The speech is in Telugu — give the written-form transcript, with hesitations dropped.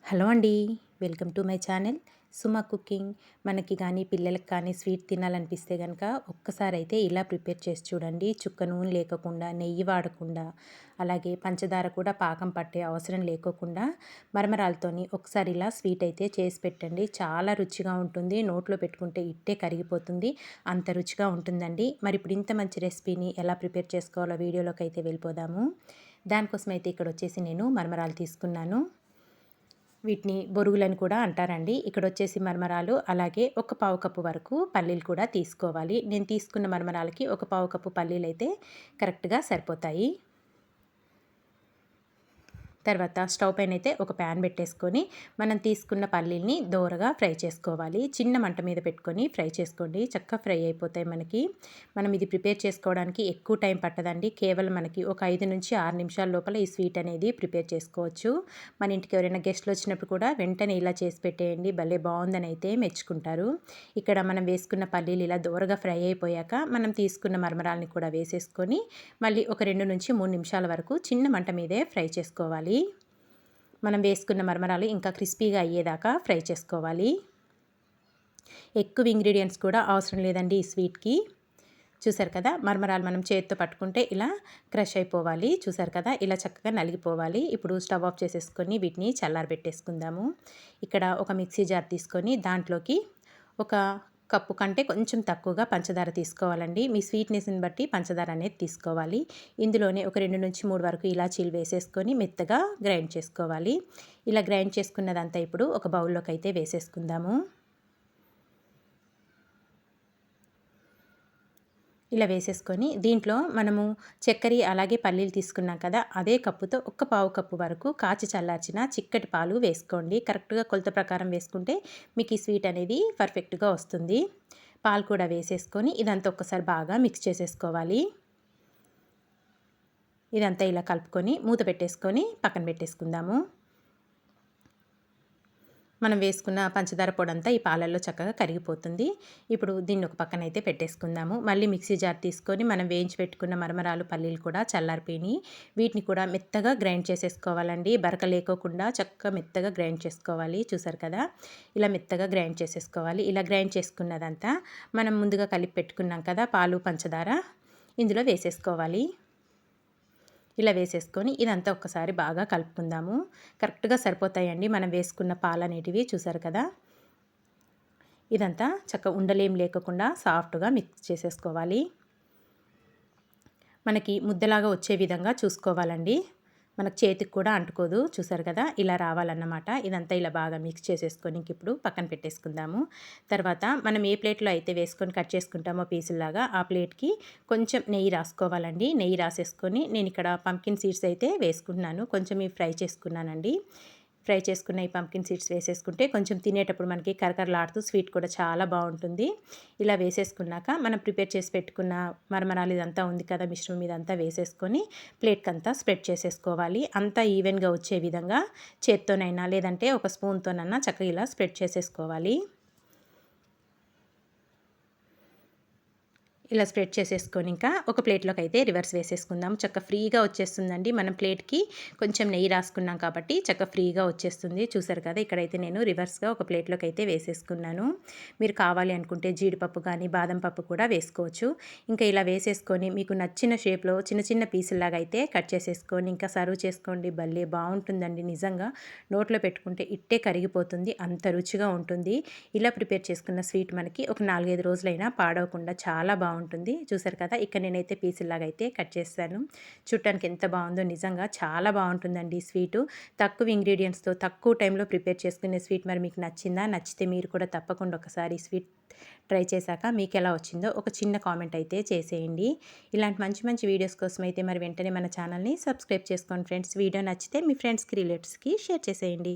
హలో అండి. Welcome to my channel Suma cooking. మనకి కానీ పిల్లలకి కానీ స్వీట్ తినాలనిపిస్తే కనుక ఒక్కసారి అయితే ఇలా ప్రిపేర్ చేసి చూడండి. చుక్క నూనె లేకుండా, నెయ్యి వాడకుండా, అలాగే పంచదార కూడా పాకం పట్టే అవసరం లేకోకుండా మరమరాలతోని ఒకసారి ఇలా స్వీట్ అయితే చేసి పెట్టండి. చాలా రుచిగా ఉంటుంది. నోట్లో పెట్టుకుంటే ఇట్టే కరిగిపోతుంది. అంత రుచిగా ఉంటుందండి. మరి ఇప్పుడు ఇంత మంచి రెసిపీని ఎలా ప్రిపేర్ చేసుకోవాలో వీడియోలోకి అయితే వెళ్ళిపోదాము. దానికోసం అయితే ఇక్కడ వచ్చేసి నేను మరమరాలు తీసుకున్నాను. వీటిని బొరుగులని కూడా అంటారండి. ఇక్కడొచ్చేసి మరమరాలు, అలాగే ఒక పావు కప్పు వరకు పల్లీలు కూడా తీసుకోవాలి. నేను తీసుకున్న మరమరాలకి ఒక పావు కప్పు పల్లీలైతే కరెక్ట్‌గా సరిపోతాయి. తర్వాత స్టవ్ పైన అయితే ఒక ప్యాన్ పెట్టేసుకొని మనం తీసుకున్న పల్లీల్ని దోరగా ఫ్రై చేసుకోవాలి. చిన్న మంట మీద పెట్టుకొని ఫ్రై చేసుకోండి. చక్కగా ఫ్రై అయిపోతాయి మనకి. మనం ఇది ప్రిపేర్ చేసుకోవడానికి ఎక్కువ టైం పట్టదండి. కేవలం మనకి ఒక 5 నుంచి 6 నిమిషాల లోపల ఈ స్వీట్ అనేది ప్రిపేర్ చేసుకోవచ్చు. మన ఇంటికి ఎవరైనా గెస్ట్లు వచ్చినప్పుడు కూడా వెంటనే ఇలా చేసి పెట్టేయండి. భలే బాగుందని అయితే మెచ్చుకుంటారు. ఇక్కడ మనం వేసుకున్న పల్లీలు ఇలా దోరగా ఫ్రై అయిపోయాక మనం తీసుకున్న మరమరాలని కూడా వేసేసుకొని మళ్ళీ ఒక 2 నుంచి 3 నిమిషాల వరకు చిన్న మంట మీదే ఫ్రై చేసుకోవాలి. మనం వేసుకున్న మరమరాలు ఇంకా క్రిస్పీగా అయ్యేదాకా ఫ్రై చేసుకోవాలి. ఎక్కువ ఇంగ్రీడియంట్స్ కూడా అవసరం లేదండి ఈ స్వీట్కి. చూసారు కదా, మరమరాలు మనం చేతితో పట్టుకుంటే ఇలా క్రష్ అయిపోవాలి. చూసారు కదా, ఇలా చక్కగా నలిగిపోవాలి. ఇప్పుడు స్టవ్ ఆఫ్ చేసేసుకొని వీటిని చల్లారబెట్టేసుకుందాము. ఇక్కడ ఒక మిక్సీ జార్ తీసుకొని దాంట్లోకి ఒక కప్పు కంటే కొంచెం తక్కువగా పంచదార తీసుకోవాలండి. మీ స్వీట్నెస్ని బట్టి పంచదార అనేది తీసుకోవాలి. ఇందులోనే ఒక 2 నుంచి 3 వరకు ఇలాచీలు వేసేసుకొని మెత్తగా గ్రైండ్ చేసుకోవాలి. ఇలా గ్రైండ్ చేసుకున్నదంతా ఇప్పుడు ఒక బౌల్లోకి అయితే వేసేసుకుందాము. ఇలా వేసేసుకొని దీంట్లో మనము చక్కెర అలాగే పల్లీలు తీసుకున్నాం కదా, అదే కప్పుతో ఒక పావు కప్పు వరకు కాచి చల్లార్చిన చిక్కటి పాలు వేసుకోండి. కరెక్ట్గా కొలత ప్రకారం వేసుకుంటే మీకు ఈ స్వీట్ అనేది పర్ఫెక్ట్గా వస్తుంది. పాలు కూడా వేసేసుకొని ఇదంతా ఒక్కసారి బాగా మిక్స్ చేసేసుకోవాలి. ఇదంతా ఇలా కలుపుకొని మూత పెట్టేసుకొని పక్కన పెట్టేసుకుందాము. మనం వేసుకున్న పంచదార పొడంతా ఈ పాలల్లో చక్కగా కరిగిపోతుంది. ఇప్పుడు దీన్ని ఒక పక్కన అయితే పెట్టేసుకుందాము. మళ్ళీ మిక్సీ జార్ తీసుకొని మనం వేయించి పెట్టుకున్న మరమరాలు, పల్లీలు కూడా చల్లారిపోయినాయి. వీటిని కూడా మెత్తగా గ్రైండ్ చేసేసుకోవాలండి. బరక లేకోకుండా చక్కగా మెత్తగా గ్రైండ్ చేసుకోవాలి. చూసారు కదా, ఇలా మెత్తగా గ్రైండ్ చేసేసుకోవాలి. ఇలా గ్రైండ్ చేసుకున్నదంతా మనం ముందుగా కలిపి పెట్టుకున్నాం కదా పాలు, పంచదార, ఇందులో వేసేసుకోవాలి. ఇలా వేసేసుకొని ఇదంతా ఒక్కసారి బాగా కలుపుకుందాము. కరెక్ట్గా సరిపోతాయండి మనం వేసుకున్న పాలు అనేటివి. చూసారు కదా, ఇదంతా చక్కగా ఉండలేం లేకుండా సాఫ్ట్గా మిక్స్ చేసేసుకోవాలి. మనకి ముద్దలాగా వచ్చే విధంగా చూసుకోవాలండి. మనకు చేతికి కూడా అంటుకోదు. చూసారు కదా, ఇలా రావాలన్నమాట. ఇదంతా ఇలా బాగా మిక్స్ చేసేసుకొని ఇప్పుడు పక్కన పెట్టేసుకుందాము. తర్వాత మనం ఏ ప్లేట్లో అయితే వేసుకొని కట్ చేసుకుంటామో పీసుల్లాగా ఆ ప్లేట్కి కొంచెం నెయ్యి రాసుకోవాలండి. నెయ్యి రాసేసుకొని నేను ఇక్కడ పంకిన్ సీడ్స్ అయితే వేసుకుంటున్నాను. కొంచెం ఇవి ఫ్రై చేసుకున్నానండి. ఫ్రై చేసుకున్న ఈ పంకిన్ సీడ్స్ వేసేసుకుంటే కొంచెం తినేటప్పుడు మనకి కరకరలాడుతూ స్వీట్ కూడా చాలా బాగుంటుంది. ఇలా వేసేసుకున్నాక మనం ప్రిపేర్ చేసి పెట్టుకున్న మరమరాలు ఇదంతా ఉంది కదా, మిశ్రమం ఇదంతా వేసేసుకొని ప్లేట్కి అంతా స్ప్రెడ్ చేసేసుకోవాలి. అంతా ఈవెన్గా వచ్చే విధంగా చేత్తోనైనా లేదంటే ఒక స్పూన్తోనైనా చక్కగా ఇలా స్ప్రెడ్ చేసేసుకోవాలి. ఇలా స్ప్రెడ్ చేసేసుకొని ఇంకా ఒక ప్లేట్లోకి అయితే రివర్స్ వేసేసుకుందాం. చక్కగా ఫ్రీగా వచ్చేస్తుందండి. మనం ప్లేట్కి కొంచెం నెయ్యి రాసుకున్నాం కాబట్టి చక్కగా ఫ్రీగా వచ్చేస్తుంది. చూసారు కదా, ఇక్కడైతే నేను రివర్స్గా ఒక ప్లేట్లోకి అయితే వేసేసుకున్నాను. మీరు కావాలి అనుకుంటే జీడిపప్పు కానీ బాదం పప్పు కూడా వేసుకోవచ్చు. ఇంకా ఇలా వేసేసుకొని మీకు నచ్చిన షేప్లో చిన్న చిన్న పీసుల్లాగా అయితే కట్ చేసేసుకొని ఇంకా సర్వ్ చేసుకోండి. భలే బాగుంటుందండి. నిజంగా నోట్లో పెట్టుకుంటే ఇట్టే కరిగిపోతుంది. అంత రుచిగా ఉంటుంది. ఇలా ప్రిపేర్ చేసుకున్న స్వీట్ మనకి ఒక 4-5 రోజులైనా పాడవకుండా చాలా బాగుంటుంది. చూసారు కదా, ఇక్కడ నేనైతే పీసుల్లాగా అయితే కట్ చేస్తాను. చూడటానికి ఎంత బాగుందో, నిజంగా చాలా బాగుంటుందండి స్వీటు. తక్కువ ఇంగ్రీడియంట్స్తో తక్కువ టైంలో ప్రిపేర్ చేసుకునే స్వీట్ మరి మీకు నచ్చిందా? నచ్చితే మీరు కూడా తప్పకుండా ఒకసారి స్వీట్ ట్రై చేశాక మీకు ఎలా వచ్చిందో ఒక చిన్న కామెంట్ అయితే చేసేయండి. ఇలాంటి మంచి మంచి వీడియోస్ కోసం అయితే మరి వెంటనే మన ఛానల్ని సబ్స్క్రైబ్ చేసుకోండి ఫ్రెండ్స్. వీడియో నచ్చితే మీ ఫ్రెండ్స్కి, రిలేటివ్స్కి షేర్ చేసేయండి.